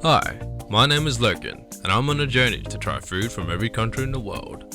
Hi, my name is Logan, and I'm on a journey to try food from every country in the world.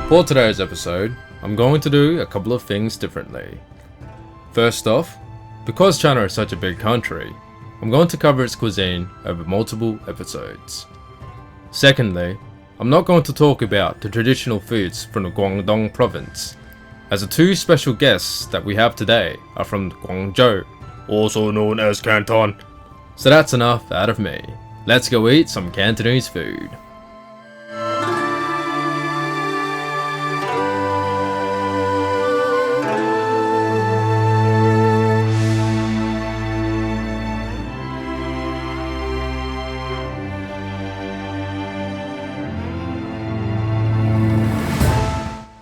For today's episode, I'm going to do a couple of things differently. First off, because China is such a big country, I'm going to cover its cuisine over multiple episodes. Secondly, I'm not going to talk about the traditional foods from the Guangdong province, as the two special guests that we have today are from Guangzhou, also known as Canton. So that's enough out of me. Let's go eat some Cantonese food.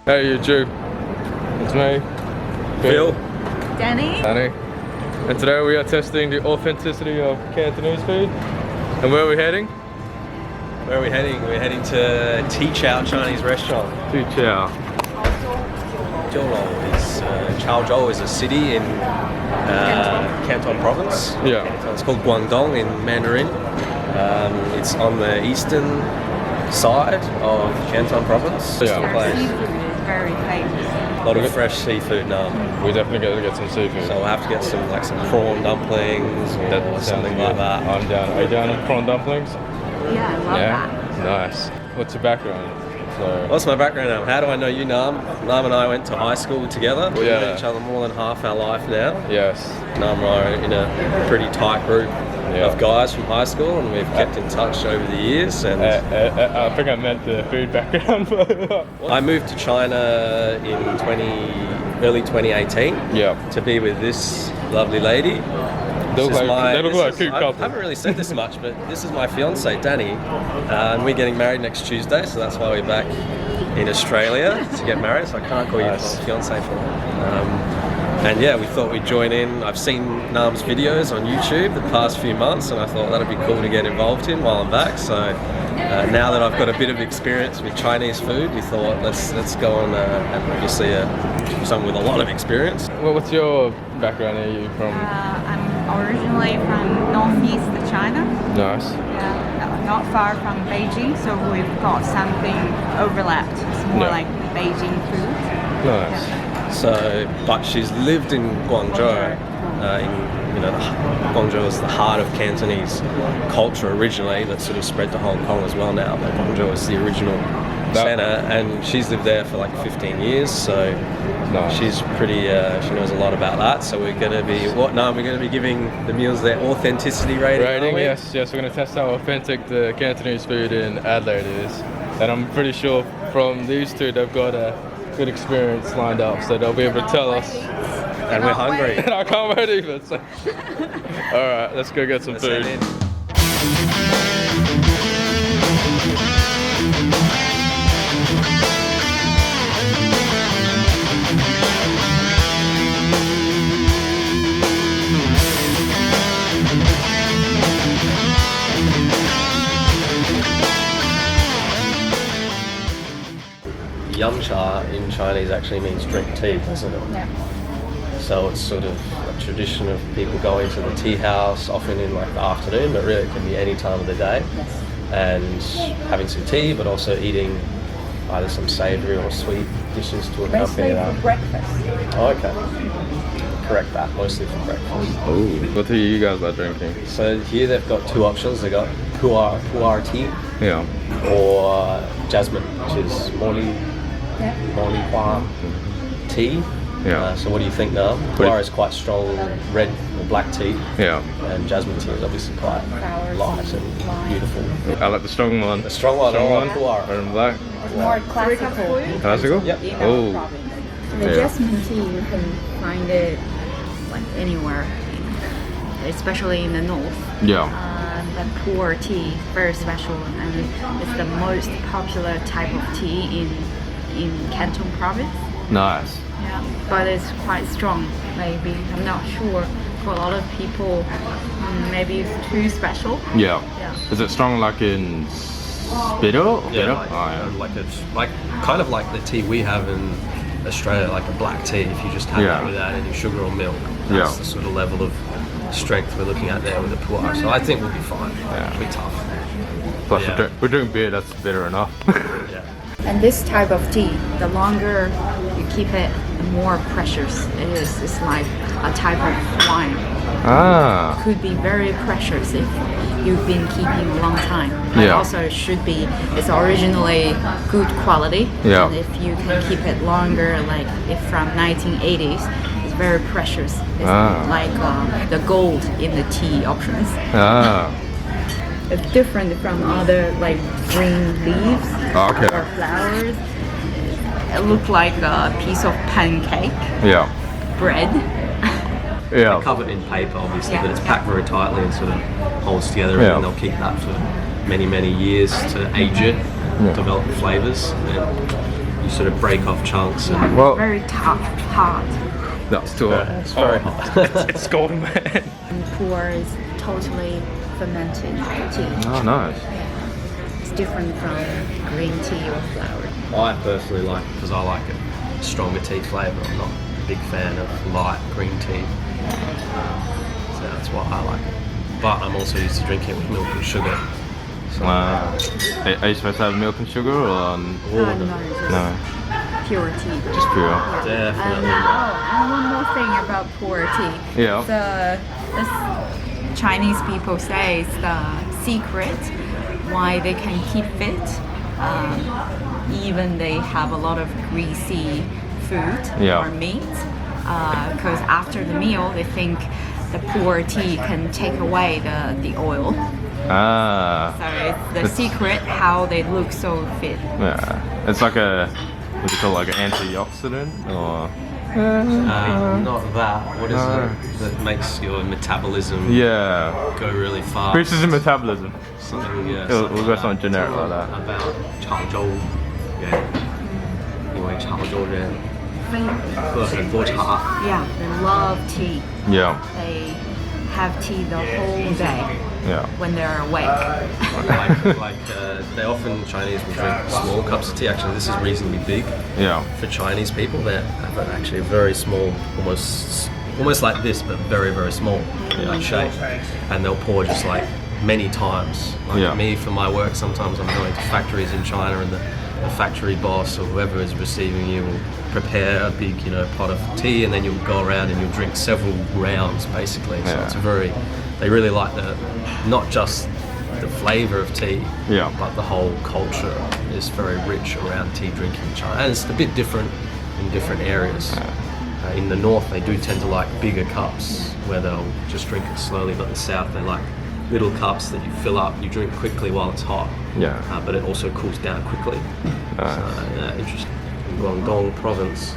Hey YouTube, it's me, Phil, Dani, and today we are testing the authenticity of Cantonese food. And where are we heading? Where are we heading? We're heading to T-Chow Chinese Restaurant. T-Chow. Chaozhou is a city in Canton province. Yeah. It's called Guangdong in Mandarin. It's on the eastern side of Canton province. Yeah. seafood is very famous. A lot of fresh seafood now. We definitely got to get some seafood. So we'll have to get some prawn dumplings or something like that. I'm down. Are you down with prawn dumplings? Yeah, I love that. Nice. What's your background? So, What's my background, Nam? How do I know you, Nam? Nam and I went to high school together. We've Yeah. known each other more than half our life now. yes. Nam and I are in a pretty tight group Yeah. of guys from high school, and we've kept in touch over the years. And I think I meant the food background. I moved to China in early 2018 Yeah. to be with this lovely lady. They look like a cute I couple. haven't really said this much, but this is my fiance, Dani, and we're getting married next Tuesday, so that's why we're back in Australia to get married. So I can't call you Nice. fiance for that. And yeah, we thought we'd join in. I've seen Nam's videos on YouTube the past few months, and I thought that'd be cool to get involved in while I'm back. So now that I've got a bit of experience with Chinese food, we thought let's go on and obviously someone with a lot of experience. Well, what's your background? Are you from? I'm originally from northeast of China. Nice. Not far from Beijing, so we've got something overlapped. It's more Yeah. like Beijing food. Nice. So, but she's lived in Guangzhou. Guangzhou is the heart of Cantonese culture originally. That's sort of spread to Hong Kong as well now. But Guangzhou is the original center, and she's lived there for like 15 years. So Nice. she's pretty. She knows a lot about that. So we're gonna be we're gonna be giving the meals their authenticity rating. aren't we? Yes. We're going to test how authentic the Cantonese food in Adelaide is, and I'm pretty sure from these two they've got a good experience lined up, so they'll be able to tell us. And we're hungry. And I can't wait either. So. All right, let's go get some Let's food. head in. Yum Cha in Chinese actually means drink tea, doesn't it? Yeah. So it's sort of a tradition of people going to the tea house, often in like the afternoon, but really it can be any time of the day, and having some tea, but also eating either some savoury or sweet dishes to accompany that. For breakfast. Oh, okay. Correct that, mostly for breakfast. Oh, what tea you guys are drinking? So here they've got two options. They've got Pu'er tea Yeah. or jasmine, which is Moli Hua tea. Yeah. So what do you think now? Pu'er is quite strong red or black tea. Yeah. And jasmine tea is obviously quite light and beautiful. I like the strong one. The strong one, Pu'er. Red and black. More classical. Classical? Yep. In Oh. our province. The Yeah. jasmine tea, you can find it like anywhere, especially in the north. Yeah. The Pu'er tea, very special, and it's the most popular type of tea in Canton province. Nice. Yeah, but it's quite strong. Maybe I'm not sure. For a lot of people, maybe it's too special. Yeah. Yeah. Is it strong like in bitter? Yeah, Like, kind of like the tea we have in Australia, like a black tea. If you just have Yeah. it without any sugar or milk, Yeah. that's the sort of level of strength we're looking at there with the Pu'er. So I think we'll be fine. Yeah. It'll be tough. Plus Yeah. we're doing beer, that's bitter enough. Yeah. And this type of tea, the longer you keep it, the more precious it is. It's like a type of wine. Ah. Could be very precious if you've been keeping a long time. But Yeah. also it should be, it's originally good quality. Yeah. And if you can keep it longer, like if from 1980s, it's very precious. It's like the gold in the tea options. Ah. It's different from other like green leaves Okay. or flowers. It looks like a piece of pancake, Yeah. bread. Yeah. Covered in paper, obviously, Yeah. but it's packed very tightly and sort of holds together, Yeah. and they'll keep that for many, many years to age it, develop the flavors, and you sort of break off chunks. And Well, Very tough, hard. that's too hot. it's very hot. It's golden, man. And Pu'er is totally fermented tea. Oh, nice. It's different from green tea or flower. I personally like it because I like a stronger tea flavour. I'm not a big fan of light green tea, so that's why I like it. But I'm also used to drinking it with milk and sugar. Are you supposed to have milk and sugar or No, just no? pure tea. Just pure. Definitely. And one more thing about Pu'er tea. Yeah. The Chinese people say it's the secret why they can keep fit. Even they have a lot of greasy food Yeah. or meat. Because after the meal, they think the Pu'er tea can take away the oil. Ah. So it's the secret how they look so fit. Yeah. It's like a, what do you call it, like an antioxidant or? Not that. What is it that makes your metabolism Yeah. go really fast? Increases in metabolism. Something, yeah. We'll go something generic like that. About 潮州人，因为潮州人喝很多茶。 Yeah, they love tea. Yeah. They have tea the whole day Yeah. when they're awake. They often, Chinese will drink small cups of tea. Actually, this is reasonably big Yeah. for Chinese people. They have actually a very small, almost like this, but very, very small like shape, and they'll pour just like many times. Like Yeah. me for my work, sometimes I'm going to factories in China, and the factory boss or whoever is receiving you will prepare a big, pot of tea, and then you'll go around and you'll drink several rounds, basically. So Yeah. it's they really like not just the flavor of tea, Yeah. but the whole culture is very rich around tea drinking in China. And it's a bit different in different areas. In the north, they do tend to like bigger cups where they'll just drink it slowly, but in the south, they like little cups that you fill up, you drink quickly while it's hot. Yeah. But it also cools down quickly. Interesting. In Guangdong province,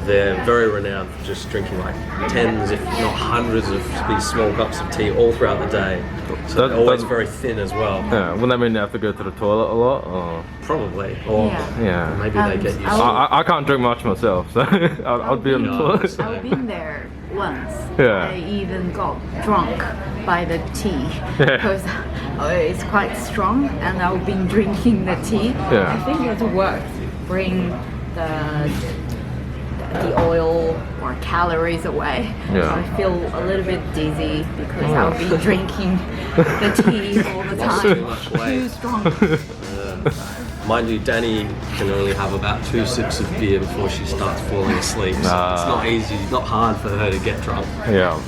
they're very renowned for just drinking like tens, if not hundreds of these small cups of tea all throughout the day. So they're always very thin as well. Yeah. Wouldn't that mean they have to go to the toilet a lot? Or? Probably. Or Yeah. maybe they get used to it. I can't drink much myself, so I'll be on the toilet. I've been there once. Yeah. I even got drunk by the tea Yeah. because it's quite strong, and I've been drinking the tea. Yeah. I think it's worth bring the oil or calories away. Yeah. I feel a little bit dizzy because I'll be drinking the tea all the Lost too time. much weight. Too strong. Mind you, Dani can only have about 2 sips of beer before she starts falling asleep. So it's not easy, not hard for her to get drunk. Yeah.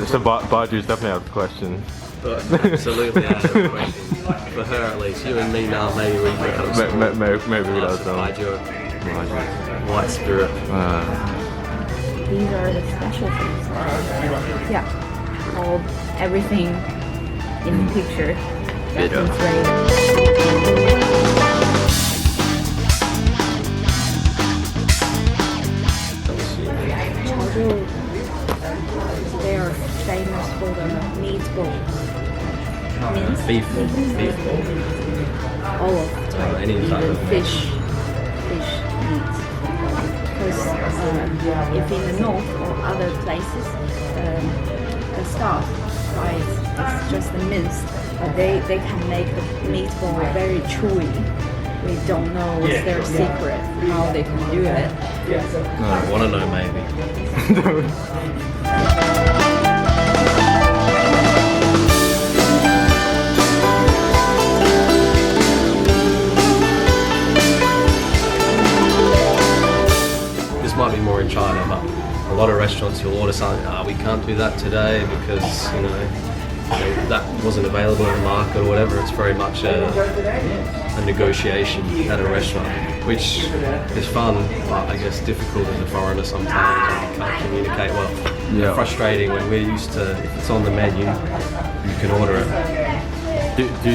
So Baju's definitely out of the question. But absolutely out of the question. For her at least. You and me now, maybe we can Maybe we don't know. Baijiu. White spirit. These are the specialties. Yeah, all everything in the picture. That's They are famous for the meatballs. Beef balls. All of type, any type of fish meats. Because if in the north or other places, the stuff, right, it's just the mince, but they can make the meatball very chewy. We don't know what's their secret, how they can do it. No, I want to know maybe. This might be more in China, but a lot of restaurants you'll order something, we can't do that today because, that wasn't available in the market or whatever. It's very much a negotiation at a restaurant, which is fun, but I guess difficult as a foreigner sometimes. You can't communicate well. Yeah. Frustrating when we're used to, if it's on the menu, you can order it. Do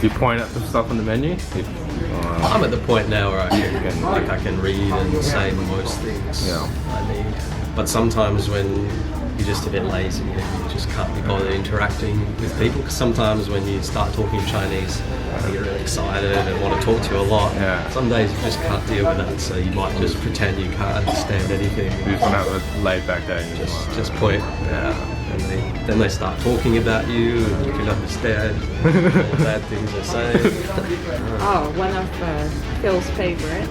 you point at the stuff on the menu? I'm at the point now where I can read and say most things I need. But sometimes when you're just a bit lazy and you just can't be bothered interacting with people, because sometimes when you start talking Chinese, you get really excited and want to talk to you a lot. Yeah. Some days you just can't deal with that, so you might just pretend you can't understand anything. You just want to have a laid back day. Just point. Yeah. And then they start talking about you and you can understand all the bad things they're saying. Oh, one of Phil's favorite.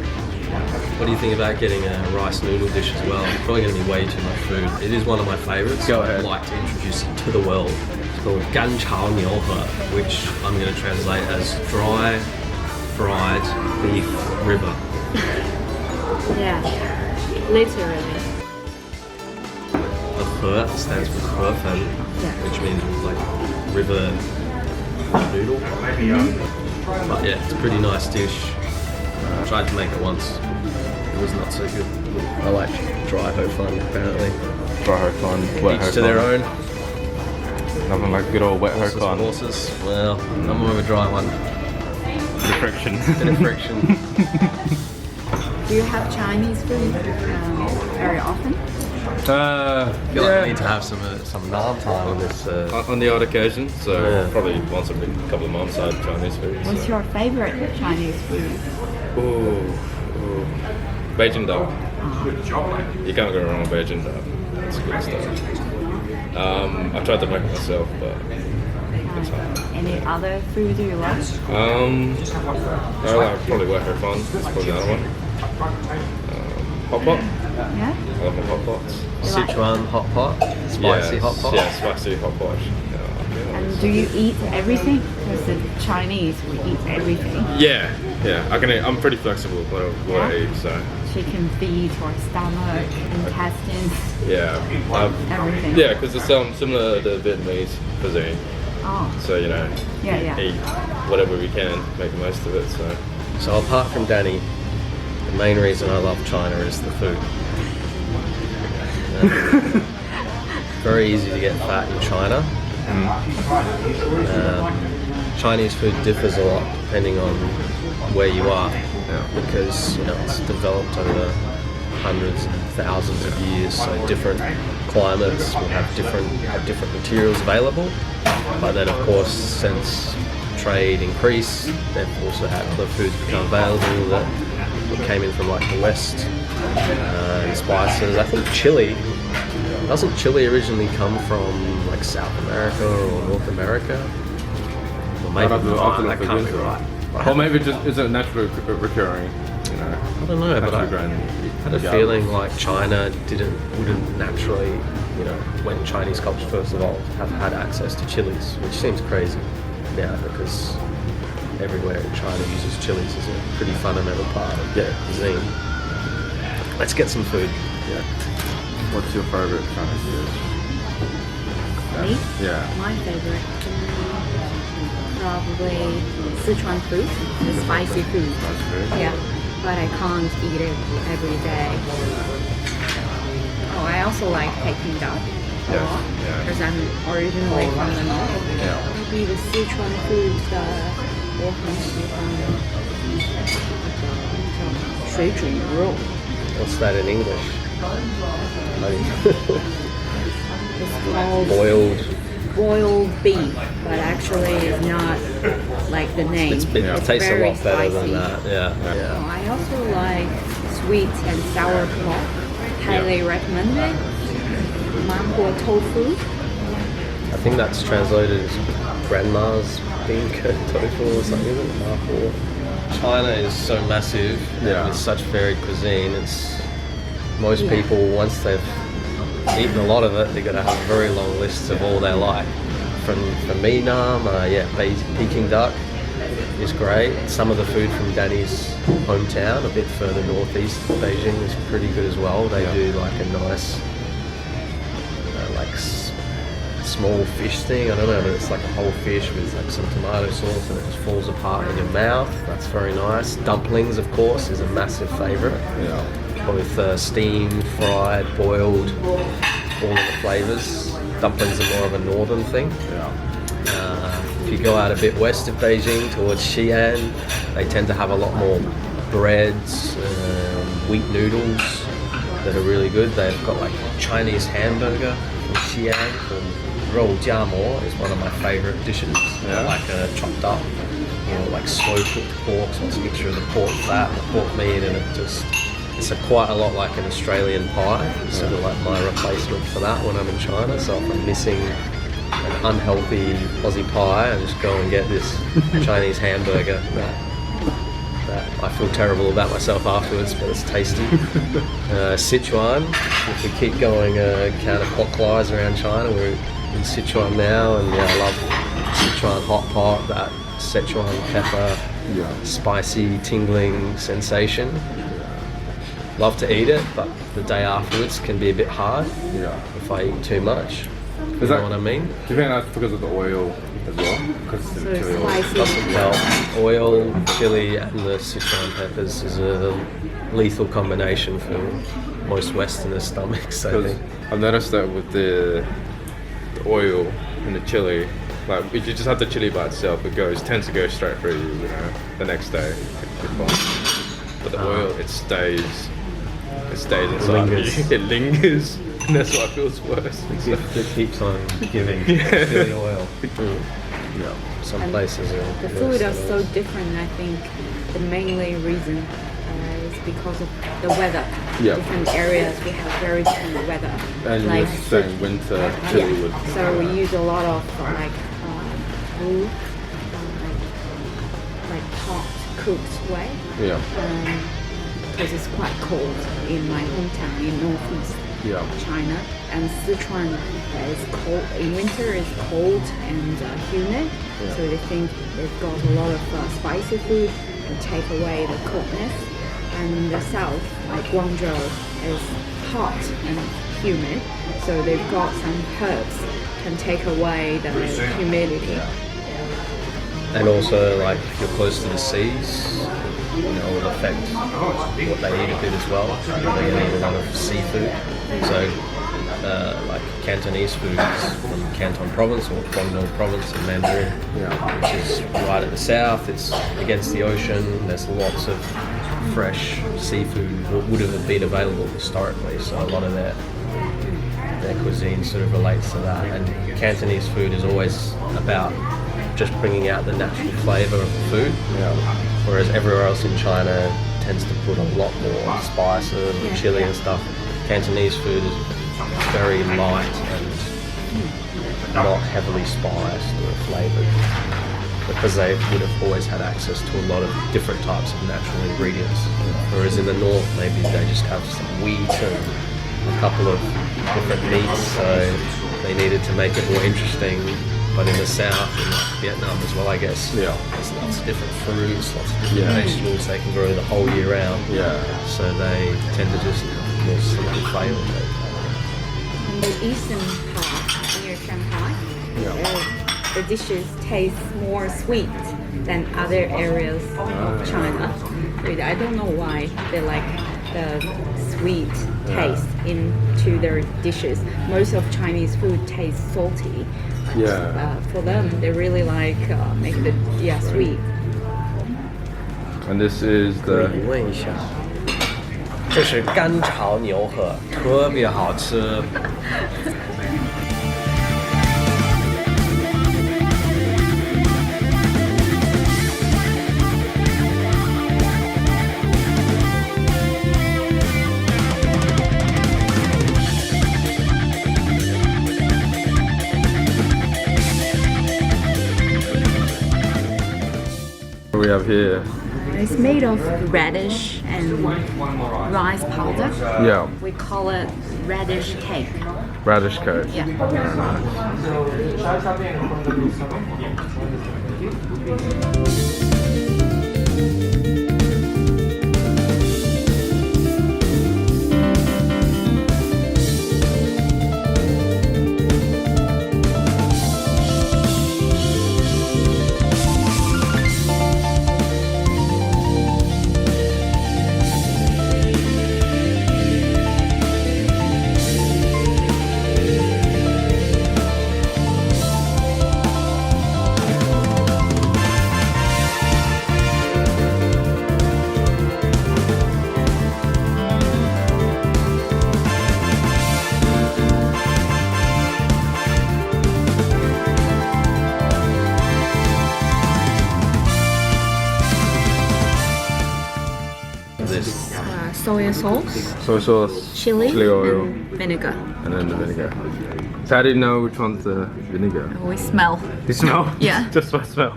What do you think about getting a rice noodle dish as well? It's probably going to be way too much food. It is one of my favorites. Go ahead. I'd like to introduce it to the world. It's called 干炒牛河, which I'm going to translate as dry fried beef river. Yeah, literally. The Pu'er stands for Pu'er, which means like river noodle. But yeah, it's a pretty nice dish. I tried to make it once. It was not so good. I like dry ho fun apparently. Dry ho fun, wet ho fun. Each to their own. Nothing like good old wet ho fun. Horses. Well, I'm more of a dry one. Bit of friction. Bit of friction. Do you have Chinese food very often? I feel like I need to have some naan time on this. On the odd occasion, so Yeah. probably once every couple of months I have Chinese food. What's your favorite Chinese food? Ooh. Beijing duck. You can't go wrong with Beijing duck. It's good stuff. I tried to make it myself, but it's hard. Any other food you like? I like probably wet ho fun. That's probably the other one. Hot pot. Yeah? I love my hot pots. Sichuan hot pot, spicy hot pot. Yeah, spicy hot pot. Yeah. And do you eat everything? Because the Chinese, we eat everything. Yeah. I can eat. I'm pretty flexible with what I eat, so. Chicken feet or stomach, intestines, Yeah. everything. Yeah, because it's similar to Vietnamese cuisine. Oh, So, yeah. eat whatever we can, make the most of it, so. So apart from Dani, the main reason I love China is the food. Very easy to get fat in China. Chinese food differs a lot depending on where you are, because it's developed over hundreds and thousands of years. So different climates will have different materials available. But then, of course, since trade increased, they've also had the foods become available that came in from like the West, and spices. I think chili. Doesn't chili originally come from like South America or North America? Or maybe that can't be right. Or maybe just is it naturally recurring? I don't know, but I had a feeling like China wouldn't naturally, when Chinese culture first evolved, have had access to chilies, which seems crazy now because everywhere in China uses chilies as a pretty fundamental part of their cuisine. Let's get some food. Yeah. What's your favorite Chinese dish? Me? Yeah. My favorite, probably Sichuan food, the spicy food. Spicy food? Yeah. but I can't eat it every day. Oh, I also like Peking duck a lot because I'm originally from the north. Maybe the Sichuan food 我很喜欢水煮牛肉。 What's that in English? It's called boiled beef, but actually it's not like the name. It tastes a lot better than that. Yeah. Oh, I also like sweet and sour pork. Highly recommended. Mango tofu. I think that's translated as grandma's bean curd tofu or something, isn't it? China is so massive with such varied cuisine. It's most people, once they've eaten a lot of it, they're going to have a very long list of all they like. From me, Peking duck is great. Some of the food from Dani's hometown, a bit further northeast of Beijing, is pretty good as well. They do like a nice, small fish thing. I don't know, but it's like a whole fish with like some tomato sauce and it just falls apart in your mouth. That's very nice. Dumplings, of course, is a massive favourite. Both steamed, fried, boiled, all of the flavours. Dumplings are more of a northern thing. If you go out a bit west of Beijing towards Xi'an, they tend to have a lot more breads, wheat noodles that are really good. They've got like Chinese hamburger from Xi'an called Rou Jia Mo is one of my favourite dishes. Like chopped up, like slow cooked pork, so it's a mixture of the pork fat and the pork meat, and it's quite a lot like an Australian pie, sort of like my replacement for that when I'm in China. So if I'm missing an unhealthy Aussie pie, I just go and get this Chinese hamburger that I feel terrible about myself afterwards, but it's tasty. Sichuan, if we keep going counterclockwise around China, we're in Sichuan now, and I love Sichuan hot pot, that Sichuan pepper, spicy, tingling sensation. Love to eat it, but the day afterwards can be a bit hard if I eat too much. You know what I mean? Do you think that's because of the oil as well? Because of the chili oil? Doesn't help. Oil, chili, and the Sichuan peppers is a lethal combination for most Westerners' stomachs, I think. I've noticed that with the oil and the chili, like if you just have the chili by itself, it tends to go straight through you, the next day. But the oil, it stays inside you. It lingers, and that's why it feels worse. It keeps on giving chili oil. Some places the food are so different. I think the mainly reason is because of the weather. Different areas we have very different weather. And like saying winter chili would. So we use a lot of blue, like hot cooked way. Because it's quite cold in my hometown in northeast China, and Sichuan is cold in winter. It's cold and humid, so they think they've got a lot of spicy food and take away the coldness. And in the south, like Guangzhou, is hot and humid, so they've got some herbs can take away the humidity. And also, like if you're close to the seas, it will affect what they eat a bit as well. They eat a lot of seafood. So, like Cantonese food is from Canton Province or Guangdong Province in Mandarin, which is right at the south. It's against the ocean. There's lots of fresh seafood that would have been available historically. So a lot of their cuisine sort of relates to that. And Cantonese food is always about just bringing out the natural flavour of the food. Whereas everywhere else in China tends to put a lot more spices and chili and stuff. Cantonese food is very light and not heavily spiced or flavoured, because they would have always had access to a lot of different types of natural ingredients. Whereas in the north, maybe they just have some wheat and a couple of different meats, so they needed to make it more interesting. But in the south, in like Vietnam as well, I guess, there's lots of different fruits, lots of different vegetables they can grow the whole year round. So they tend to just more select flavour. In the eastern part, near Shanghai, the dishes taste more sweet than other areas of China. I don't know why they like the sweet taste into their dishes. Most of Chinese food tastes salty. For them, they really like make it sweet. And this is the 你问一下，这是干炒牛河，特别好吃。we have here. It's made of radish and rice powder. Yeah, We call it radish cake. radish cake. Yeah. Soy sauce, Soy sauce, chili, oil, and vinegar. and then the vinegar. So how do you know which one's the vinegar? We smell. You smell? Yeah. Just by smell.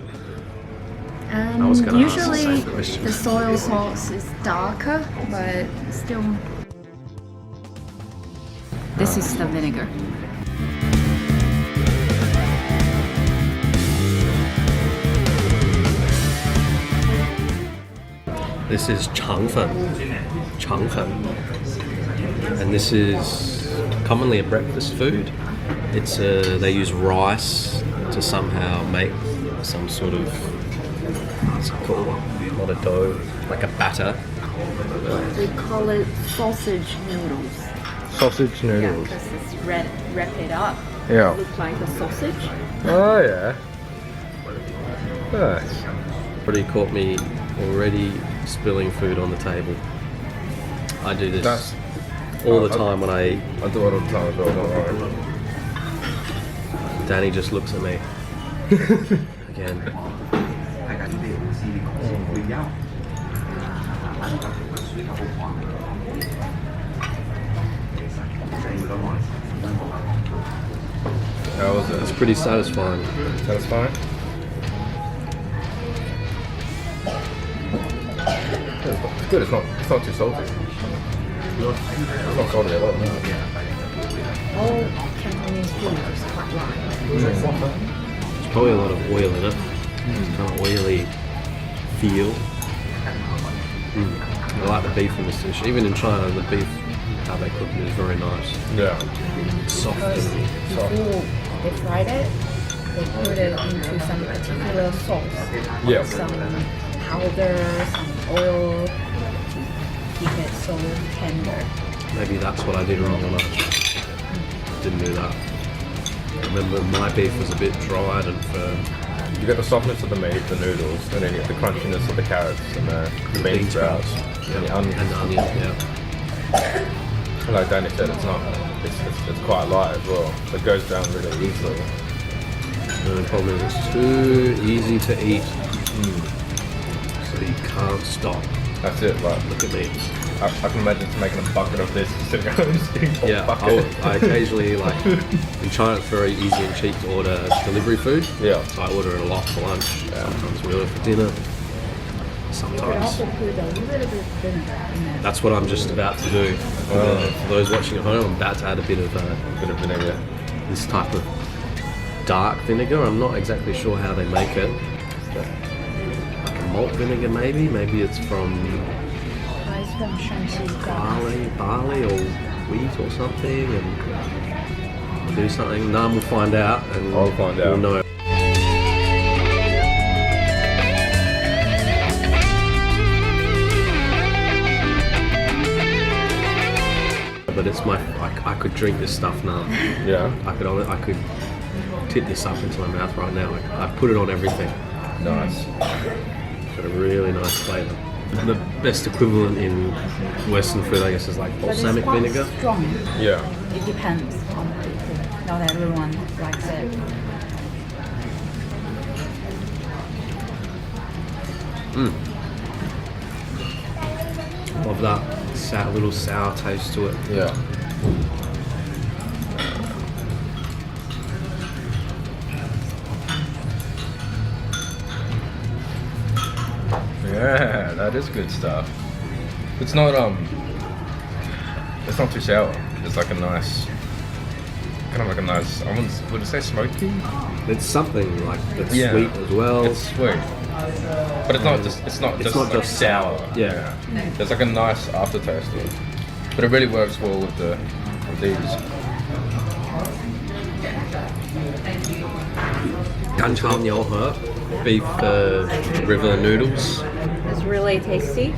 was gonna ask the Usually same question. the soy sauce is darker, but still. This is the vinegar. This is changfen, and this is commonly a breakfast food. It's they use rice to somehow make some sort of what's it called? Not a dough, like a batter. We call it sausage noodles. Sausage Yeah, noodles. because it's wrap it up. Yeah. Look like a sausage. Oh yeah. Nice. Already caught me already spilling food on the table. I do this That's all the time when I eat. I do it all the time as well. Don't worry. Dani just looks at me again. How was it? It's pretty satisfying. Satisfying? It's good. It's not too salty. It's not salty at all. All Cantonese food is quite light. There's probably a lot of oil in it. It's kind of oily feel. I like the beef in this dish. Even in China, the beef, how they cook it is very nice. Yeah. Soft Because and before they fried it, they put it into some particular sauce. Yeah. Some powder, some oil to keep it so tender. maybe that's what I did wrong and I didn't do that. I remember my beef was a bit dried and firm. You get the softness of the meat, the noodles, and then you get the crunchiness of the carrots and the bean sprouts and the onions. And the onion, yeah. Like Dani said, it's quite light as well. So it goes down really easily. The problem is it's too easy to eat. So you can't stop. That's it. Like, Look at me. I can imagine just making a bucket of this, sitting at home just eating a Yeah, bucket. I occasionally, like, in China it's very easy and cheap to order delivery food. Yeah. So I order it a lot for lunch. Sometimes we order for dinner. You Sometimes. also put a little bit of vinegar in there. That's what I'm just about to do. For those watching at home, I'm about to add a bit of vinegar. this type of dark vinegar. I'm not exactly sure how they make it. Like a malt vinegar maybe. Maybe it's from It's from Shanxi. barley or wheat or something, and we'll do something. Nam will find out, and I'll find we'll out. know. but it's I could drink this stuff now. Yeah. I could tip this up into my mouth right now. I put it on everything. Nice. Got a really nice flavour. The best equivalent in Western food, I guess, is like But it's balsamic quite vinegar. strong. Yeah. It depends on people. Not everyone likes it. Love that little sour taste to it. Yeah. Yeah, that is good stuff. It's not too sour. It's like a nice, kind of like a nice, would you say smoky? It's something like that's Yeah. sweet as well. It's sweet. But it's not just like sour. Yeah. There's like a nice aftertaste to it. But it really works well with these. Cantonese Yum Cha, beef river noodles. It's really tasty.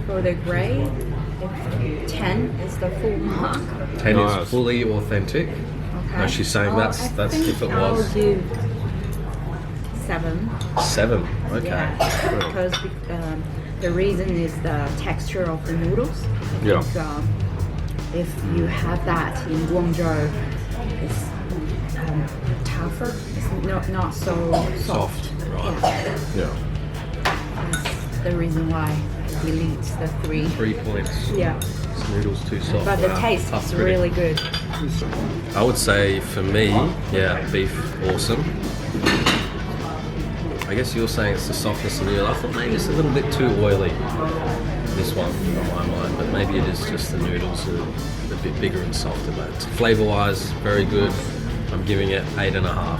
For the grade, 10 is the full mark. 10 Nice. is fully authentic. Okay. No, she's saying I that's think if it I'll was do 7. 7. Okay. Yeah, because the reason is the texture of the noodles. Yeah. If you have that in Guangzhou, it's tougher. It's not so soft. Right. Yeah. Yeah. That's the reason why I delete the 3. 3 points. Yeah. This noodle's too soft. But the Wow. taste Tough is critic. really good. I would say for me, yeah, beef awesome. I guess you're saying it's the softness of the noodle. I thought maybe it's a little bit too oily, this one, in my mind, but maybe it is just the noodles are a bit bigger and softer. But flavour-wise, very good. I'm giving it 8.5.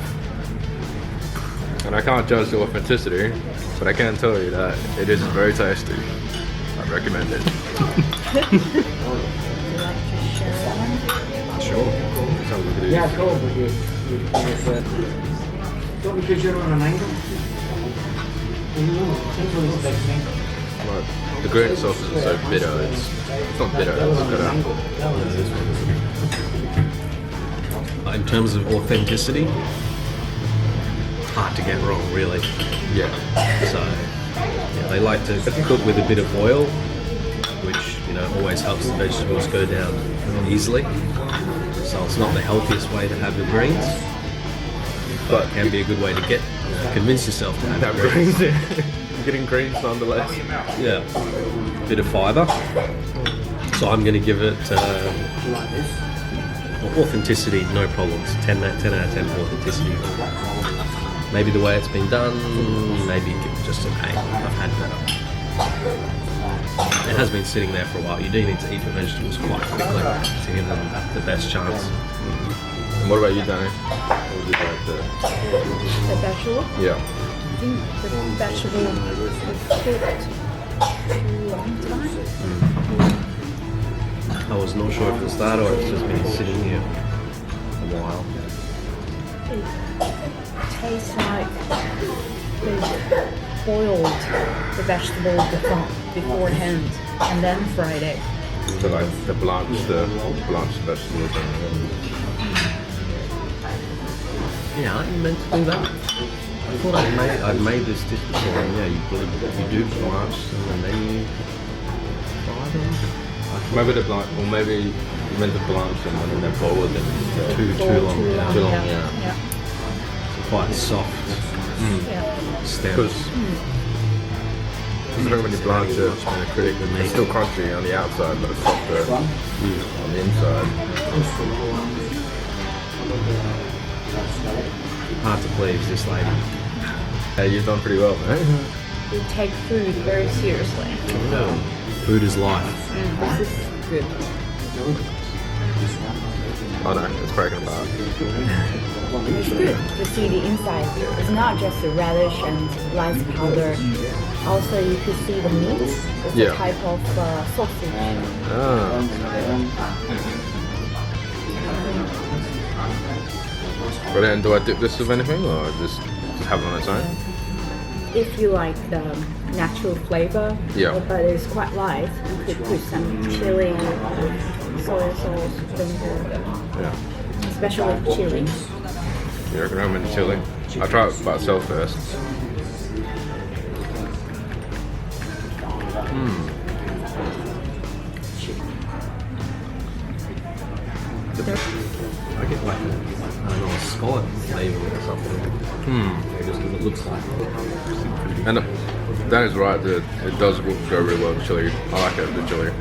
And I can't judge the authenticity, but I can tell you that it is very tasty. I recommend it. Would you like to share one? Sure. Let's have a look at it. Yeah, cool. Don't be too sure on an angle. Like, the green sauce is so bitter. It's not bitter. It's bitter. In terms of authenticity, hard to get wrong, really. Yeah. So, yeah, they like to cook with a bit of oil, which, always helps the vegetables go down easily. So it's not the healthiest way to have the greens, but it can be a good way to convince yourself to have the greens. I'm getting greens nonetheless. Yeah, bit of fibre. So I'm going to give it authenticity, no problems. 10 out of 10 for authenticity. Maybe the way it's been done, maybe give it just an 8. I've had better. It has been sitting there for a while. You do need to eat the vegetables quite quickly to give them the best chance. And what about you, Dani? What would you like to? The vegetable? Yeah. I think the vegetable was cooked too long time. I was not sure if it's that or it's just been sitting here a while. It tastes like they boiled the vegetable beforehand and then fried it. So like the blanched vegetables and Yeah, aren't you meant to do that? I thought I'd made this dish before, and yeah, you do blanch them and then you fry them. maybe the blanch, or maybe you meant to blanch them and then they boil them Too long. Too long, Yeah. Quite soft Yeah. stems. Because when you blanch it, it's still crunchy on the outside, but it's softer on the inside. Hard to please this lady. Hey, you've done pretty well, man. We take food very seriously. Food is life. This is good. Oh no, it's cracking apart. It's good to see the inside. It's not just the radish and rice powder. Also, you could see the meat. It's Yeah. a type of sausage. Ah. But then, do I dip this with anything, or just have it on its own? if you like the natural flavor, Yeah. but it's quite light, you could put some chili, soy sauce, vinegar, Yeah. especially chili. You recommend chili? I'll try it by itself first. I get like a scallop flavour or something. Just what it looks like. And Dani's right, it does go really well with chili. I like it with chili.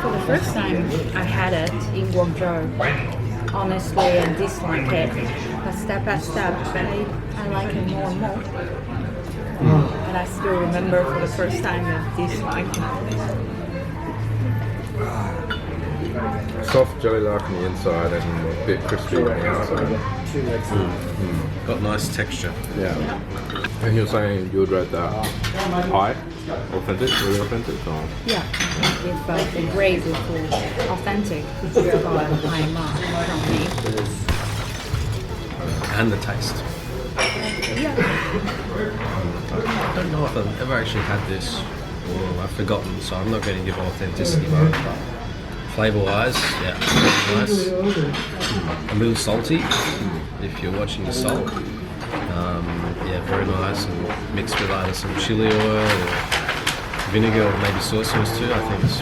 For the first time I had it in Guangzhou, honestly I dislike it, but step by step I like it more and more. And I still remember for the first time I disliked it. Soft jelly-like on the inside and a bit crispy on the outside. Got nice texture. Yeah. And you were saying you would rate that high? Authentic? Really authentic? Or? Yeah, if the grade is authentic, it's about a high mark from me. And the taste. Yeah. I don't know if I've ever actually had this, or I've forgotten, so I'm not going to give authenticity mark, but flavour-wise, yeah, nice. A little salty, if you're watching the salt. Yeah, very nice, and mixed with either some chili oil or vinegar or maybe soy sauce too. I think it's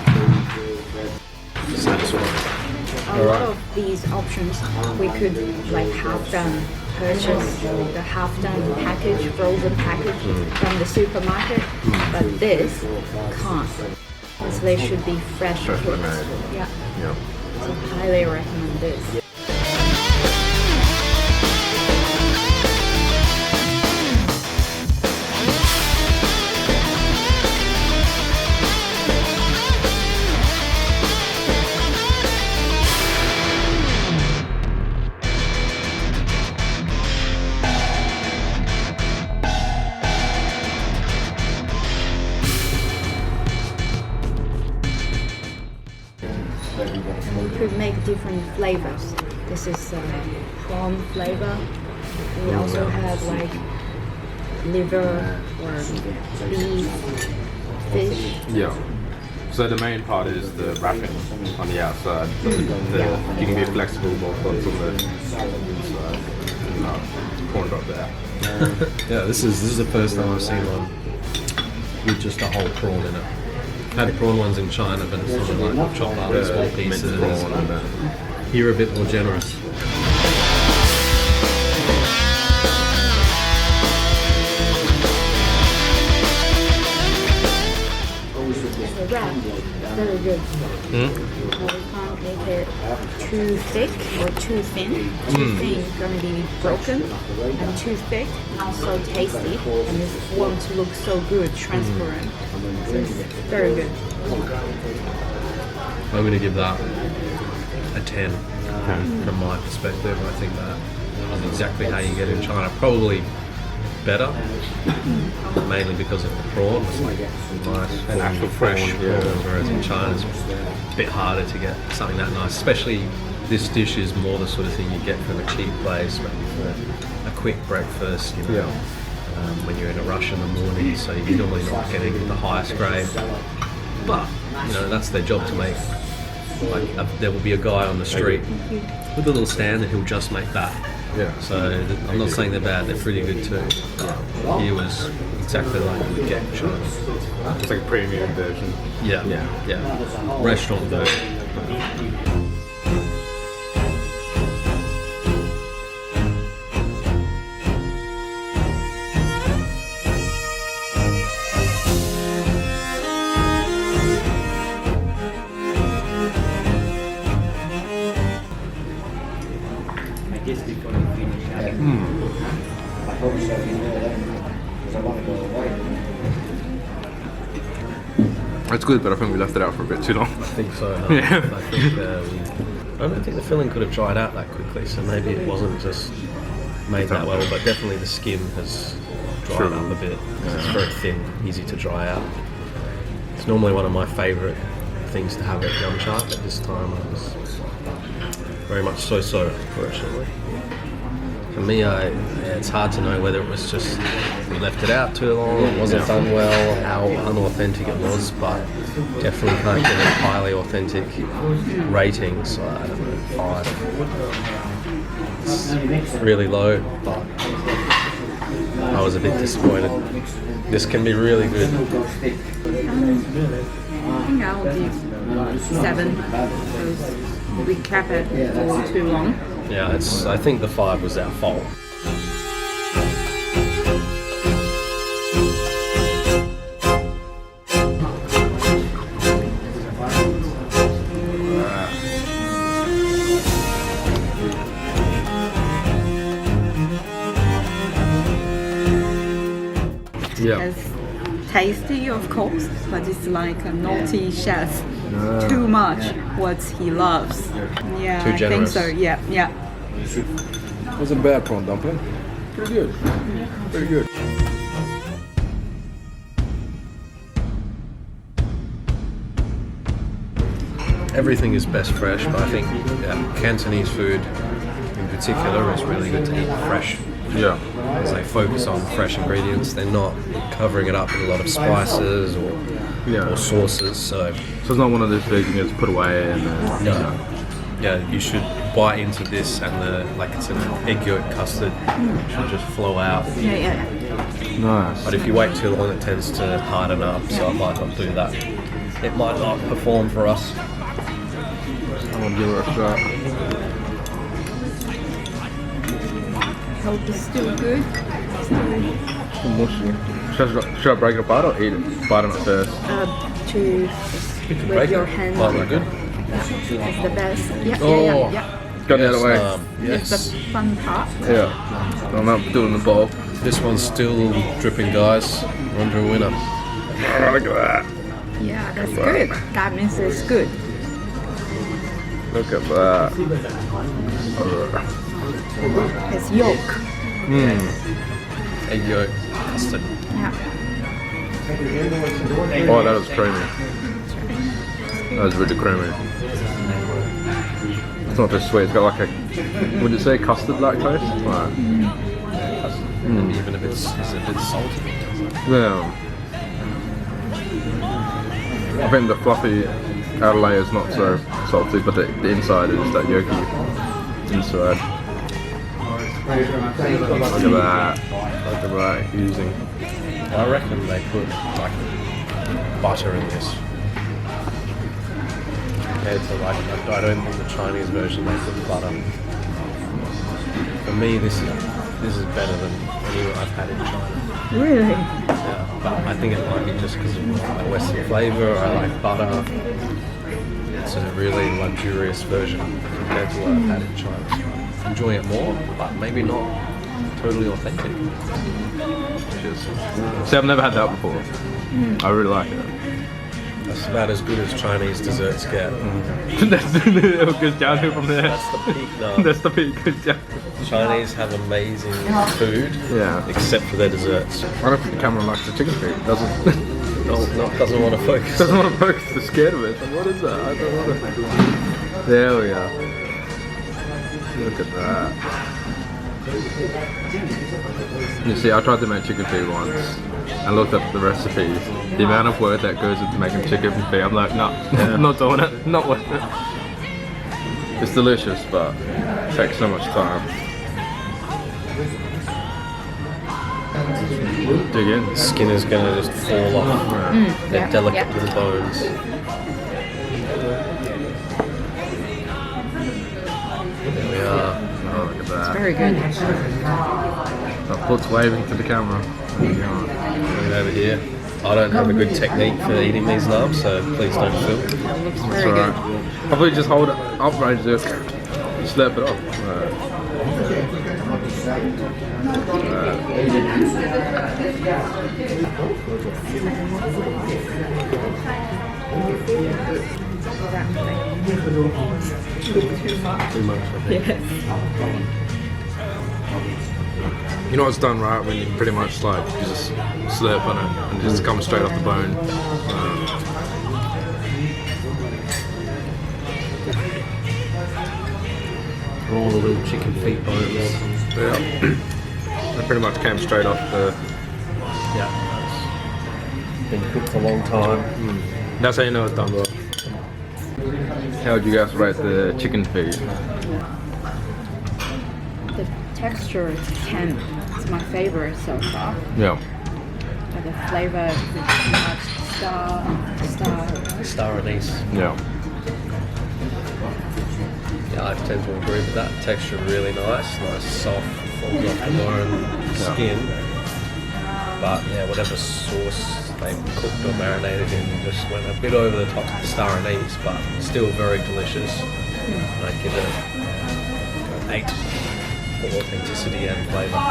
pretty satisfying. A lot of these options we could like have done purchase the half-done package, frozen package from the supermarket, but this can't. So they should be fresh Freshly cooked. made. Yeah, Yeah. so highly recommend this. We could make different flavors. This is prawn flavor. We also have like liver or beef, fish. Yeah. So the main part is the wrapping on the outside. You can be flexible more thoughts on the inside. Corn drop there. Yeah, this is the first time I've seen one with just a whole prawn in it. I've had prawn ones in China, but it's not like chopped up in small pieces. Prawn and that. Here a bit more generous. The wrap, very good. We can't make it too thick or too thin. Too thin is going to be broken, and too thick not so tasty, and it won't look so good, transparent. So it's very good. I'm going to give that a 10 from my perspective. I think that is exactly how you get it in China. Probably better, mainly because of the prawn. It's like nice, An actual fresh prawn, yeah. prawn, whereas in China it's a bit harder to get something that nice. Especially this dish is more the sort of thing you get from a cheap place, maybe for a quick breakfast, you know, when you're in a rush in the morning, so you're normally not getting the highest grade. But, you know, that's their job to make. Like, there will be a guy on the street with a little stand and he'll just make that. Yeah. So I'm not saying they're bad, they're pretty good too. Here was exactly like you would get in China. It's like a premium version. Yeah. Restaurant version. It's good, but I think we left it out for a bit too long. I think so. No? Yeah. I don't think the filling could have dried out that quickly, so maybe it wasn't just made that well, but definitely the skin has dried up a bit. It's very thin, easy to dry out. It's normally one of my favourite things to have at YUMCHA, but this time I was very much so-so, unfortunately. For me, it's hard to know whether it was just we left it out too long, it wasn't done well, how unauthentic it was, but definitely can't give it a highly authentic rating, so I don't know, 5. It's really low, but I was a bit disappointed. This can be really good. I think I'll give 7 because we kept it for too long. Yeah, I think the 5 was our fault. Yeah. It's tasty, of course, but it's like a naughty chef. Too much what he loves. Yeah, Too I think generous. so. Yeah, yeah. Wasn't bad prawn dumpling. Pretty good. Pretty good. Everything is best fresh, but I think Cantonese food in particular is really good to eat fresh. Yeah. As they focus on fresh ingredients, they're not covering it up with a lot of spices or sauces. So it's not one of those foods you can just put away and yeah, you should bite into this and it's an egg yolk custard. It should just flow out. Yeah. Nice. But if you wait too long, it tends to harden up. So I might not do that. It might not perform for us. I'm gonna give it a shot. Hope it's still good. Mushy. Should I break it apart or eat it? Bite it first. To You can with break your it. hand. Might be good. It's the best. Yeah. Got the other way. It's the fun part. Yeah. I'm not doing the bowl. This one's still dripping, guys. We're under a winner. Oh, look at that. Yeah, that's good. That means it's good. Look at that. It's yolk. Egg yolk custard. Yeah. Oh, that was creamy. That was really creamy. It's not just sweet, it's got like a, would you say custard-like taste? Right. Maybe even a bit salty. Yeah. I think the fluffy outer layer is not so salty, but the inside is that yolky inside. Look at that, using. I reckon they put like butter in this. Compared to I don't think the Chinese version they put butter. For me, this is better than anyone I've had in China. Really? Yeah, but I think it might be just because of my Western flavour. I like butter. It's a really luxurious version compared to what I've had in China. So I'm enjoying it more, but maybe not totally authentic. See, I've never had that before. I really like it. That's about as good as Chinese desserts get. That's the goes downhill from there. That's the peak now. That's the peak. Goes down. Chinese have amazing food, Yeah. except for their desserts. I don't think the camera likes the chicken feet. Doesn't. No, doesn't want to focus. Doesn't want to focus. They're scared of it. Like, what is that? I don't want to. There we are. Look at that. You see, I tried to make chicken feet once and looked up the recipes. The amount of work that goes into making chicken feet, I'm like, no, not doing it. Not worth it. It's delicious, but it takes so much time. Dig in. Skin is going to just fall off. They're delicate little bones. There we are. Oh, look at that. Very good. My foot's waving to the camera. There you go. Look over here. I don't have a good technique for eating these nams, so please don't film. That looks That's very alright. Probably just hold it upright, just slap it off. Too much, I think. You know what's done right when you pretty much like you just slurp on it and it just comes straight off the bone. all the little chicken feet bones. Yeah. They pretty much came straight off the... Yeah. Been cooked a long time. That's how you know it's done well. How would you guys rate the chicken feet? The texture is 10. It's my favorite so far. Yeah. But the flavor is too much Star anise. Yeah. Yeah, I tend to agree with that. Texture really nice soft, falls off the bone skin. But yeah, whatever sauce they cooked or marinated in just went a bit over the top of the star anise, but still very delicious. I give it an 8 for authenticity and flavour.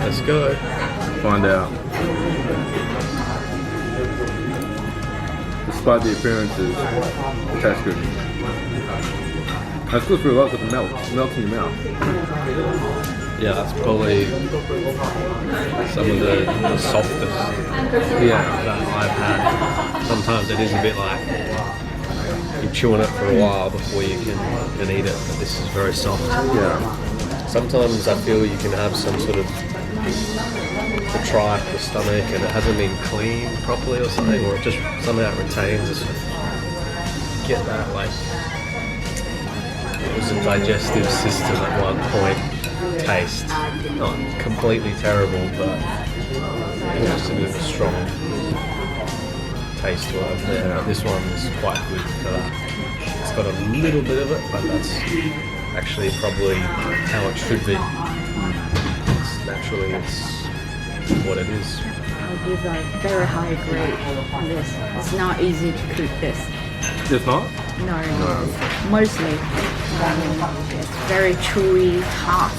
Let's go. Find out. Despite the appearances, it tastes good. It's good for a lot because it melts in your mouth. Yeah, that's probably some of the softest that I've had. Sometimes it is a bit like you're chewing it for a while before you can eat it, but this is very soft. Yeah. Sometimes I feel you can have some sort of the tripe, the stomach, and it hasn't been cleaned properly or something, or it just somehow retains a sort of, get that like it was a digestive system at one point taste. Not completely terrible, but just a bit of a strong taste to it. Yeah. This one is quite good for that. It's got a little bit of it, but that's actually probably how it should be. Naturally, it's what it is. I'll give a very high grade on this. It's not easy to cook this. It's not? No. Mostly. It's very chewy, tough.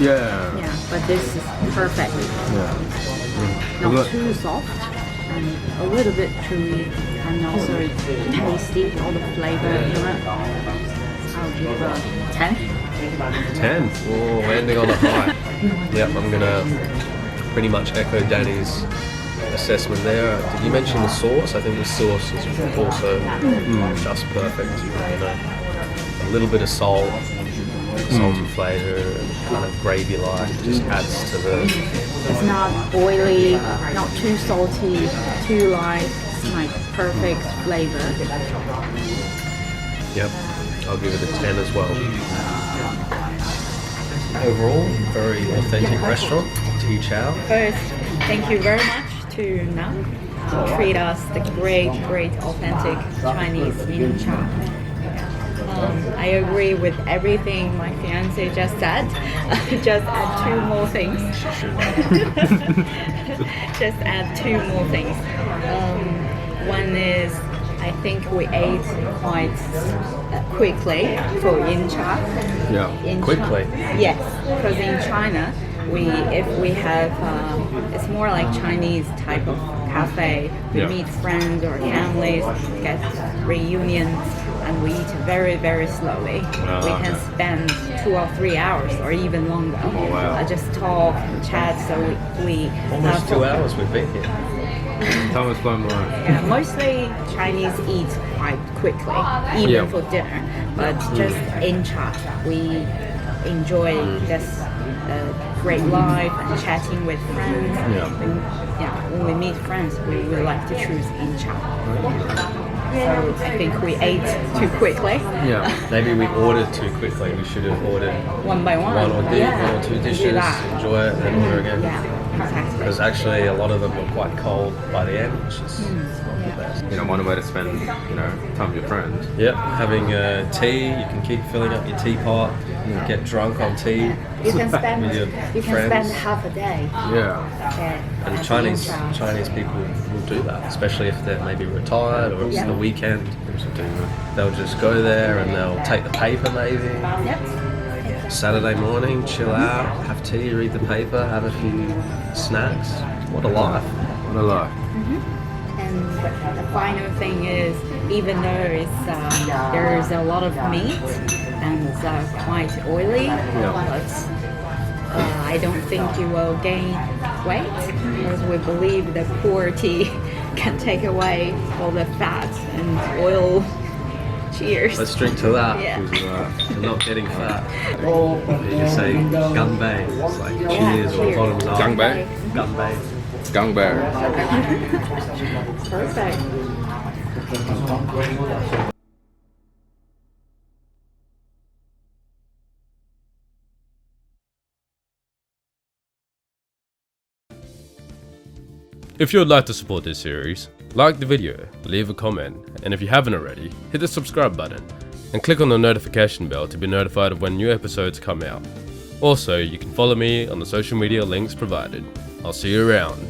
Yeah. Yeah, but this is perfect. Yeah. Not too soft, and a little bit chewy, and also tasty, all the flavor in it. I'll give a 10. 10. Oh, landing on a high. Yep, I'm gonna pretty much echo Dani's assessment there. Did you mention the sauce? I think the sauce is also just perfect. You know, a little bit of salt, salty flavour, and kind of gravy-like. Just adds to the. It's not oily, not too salty, too light. It's like perfect flavor. Yep, I'll give it a 10 as well. Overall, very authentic restaurant, T-Chow. First, thank you very much to Nam to treat us the great, authentic Chinese Yum Cha. I agree with everything my fiance just said. Just add 2 more things. Just add 2 more things. One is, I think we ate quite quickly for Yum Cha. Yeah. Quickly? Yes, because in China, if we have, it's more like Chinese type of cafe. We meet friends or families, get reunions, and we eat very, very slowly. We can spend 2 or 3 hours or even longer. Oh, wow. Just talk and chat, so we Almost 2 hours we've been here. Time has flown by. Yeah, mostly Chinese eat quite quickly, even for dinner. But just in chat, we enjoy this great life and chatting with friends. When we meet friends, we like to choose in chat. So I think we ate too quickly. Yeah. Maybe we ordered too quickly. We should have ordered One by one. one or 2 dishes, enjoy it, and order again. Yeah, exactly. Because actually a lot of them were quite cold by the end, which is not the best. You know, one way to spend, time with your friends. Yep, having tea, you can keep filling up your teapot, get drunk on tea. You can spend with your spend friends. half a day. Yeah. And at Chinese Yum Cha. Chinese people will do that, especially if they're maybe retired or it's the weekend. They'll just go there and they'll take the paper maybe. Yep. Saturday morning, chill out, have tea, read the paper, have a few snacks. What a life. What a life. And the final thing is, even though it's there's a lot of meat and it's quite oily, but I don't think you will gain weight because we believe the pu'er tea can take away all the fat and oil. Cheers. Let's drink to that. Yeah. We're not getting fat. You just say ganbei. It's like cheers or Cheers. bottoms up. Ganbei? Ganbei. Gangbei. Perfect. If you would like to support this series, like the video, leave a comment, and if you haven't already, hit the subscribe button and click on the notification bell to be notified of when new episodes come out. Also, you can follow me on the social media links provided. I'll see you around.